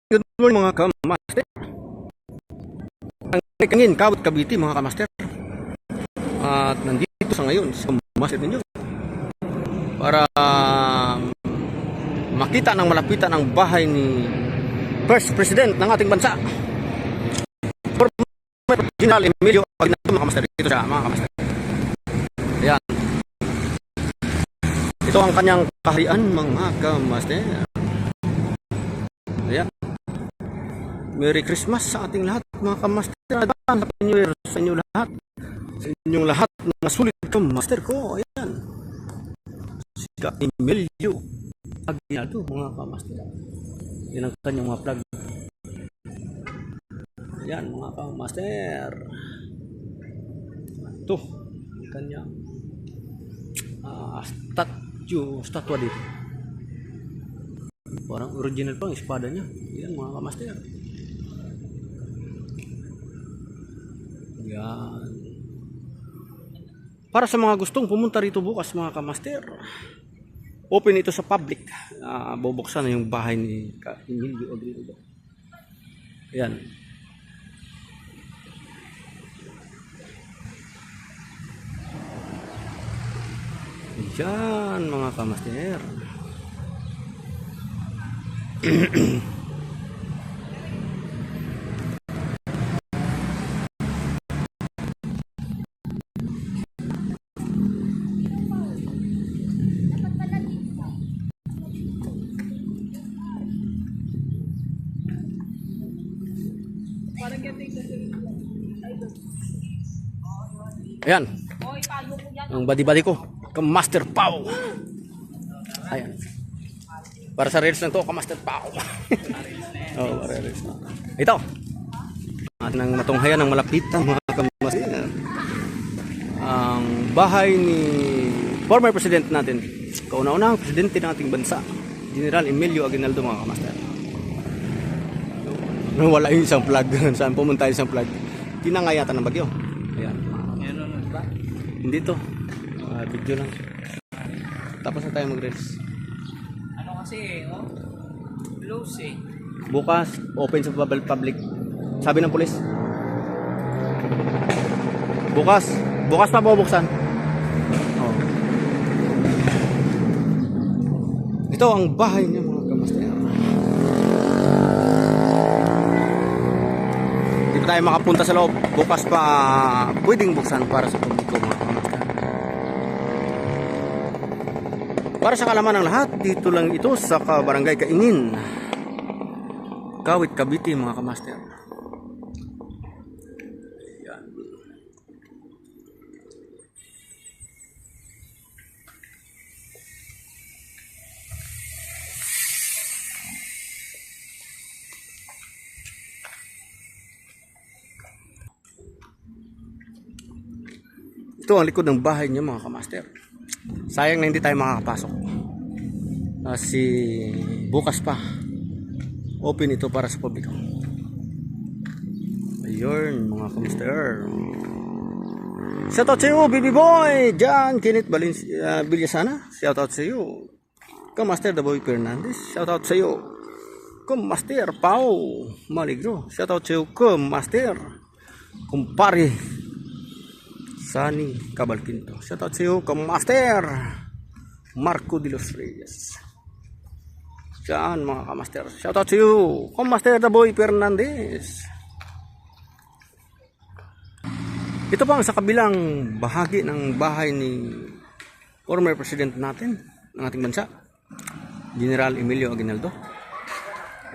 Good morning mga kamaster. Ang kangin, Kawit Cavite mga kamaster. At nandito sa ngayon sa kamaster ninyo para makita ng malapitan ang bahay ni First President ng ating bansa, General Emilio Aguinaldo mga kamaster. Dito siya mga kamaster. Ayan. Ito ang kanyang kaharian mga kamaster. Ayan. Merry Christmas sa ating lahat mga kamaster. Happy New Year sa inyo lahat. Sa inyong lahat na sulit kamaster ko. Ayan. Si Emilio Aguinaldo mga kamaster. Yan ang kanyang mga plug. Ayan mga kamaster. Ito. Kanyang statwa dito. Parang original pang espada niya. Yan mga kamaster. Yan. Para sa mga gustong pumunta rito bukas mga kamaster, open ito sa public. Bubuksan na yung bahay ni Emilio Aguinaldo. Yan. Yan mga kamaster. Ayan. Ang badi-badi ko, Master Pau. Ayan. Para sa reels lang to, Master Pau. Oh, para reels. Ito. At nang matunghayan ng malapitan mga kamaster. Ang bahay ni former president natin, kauna-unahang presidente ng ating bansa, General Emilio Aguinaldo mga kamaster. Wala yung isang flag. Saan pumunta yung isang flag? Tinangayatan ng bagyo. Ayan. Ba? Hindi to. Video lang. Tapos na tayo mag-reels. Ano kasi oh? Close eh. Bukas, open sa public. Sabi ng pulis. Bukas pa bubuksan. Oh. Ito ang bahay niya mga kamaster. Hindi pa tayo makapunta sa loob. Bukas pa pwedeng buksan para sa publiko mga kamaster. Para sa kalaman ng lahat, dito lang ito sa Barangay Kaingin, Kawit Cavite mga kamaster. Yan. Ito ang likod ng bahay niya mga kamaster. Sayang na hindi tayo makakapasok. Kasi bukas pa open ito para sa publiko. Ayun mga kamaster. Shoutout sa iyo baby boy John Kenneth Villasana. Shoutout sa iyo Kamaster The Boy Fernandez. Shoutout sa iyo Kamaster Pau Maligro. Shoutout sa iyo Kamaster Kumpare Sani Cabalquinto. Shoutout sa iyo Kamaster Marco de los Reyes. Diyan mga kamaster. Shoutout sa iyo Kamaster The Boy Fernandez. Ito pa ang sa kabilang bahagi ng bahay ni former president natin ng ating bansa, General Emilio Aguinaldo.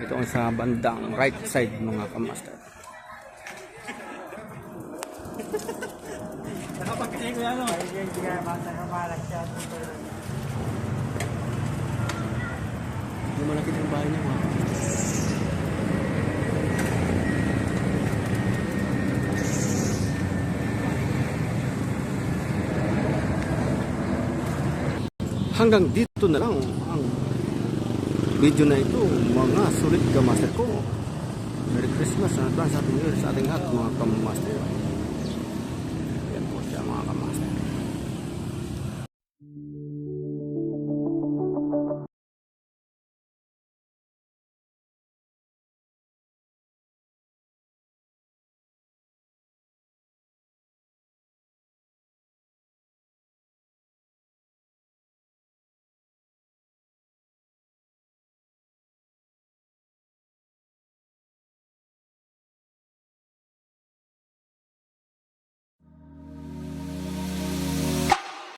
Ito ang sa bandang right side mga kamaster. Hindi mo nakita yung bahay niya mga kamaster. Hanggang dito na lang ang video na ito mga sulit kamaster ko. Merry Christmas and advance Happy New Year sa ating lahat mga kamaster.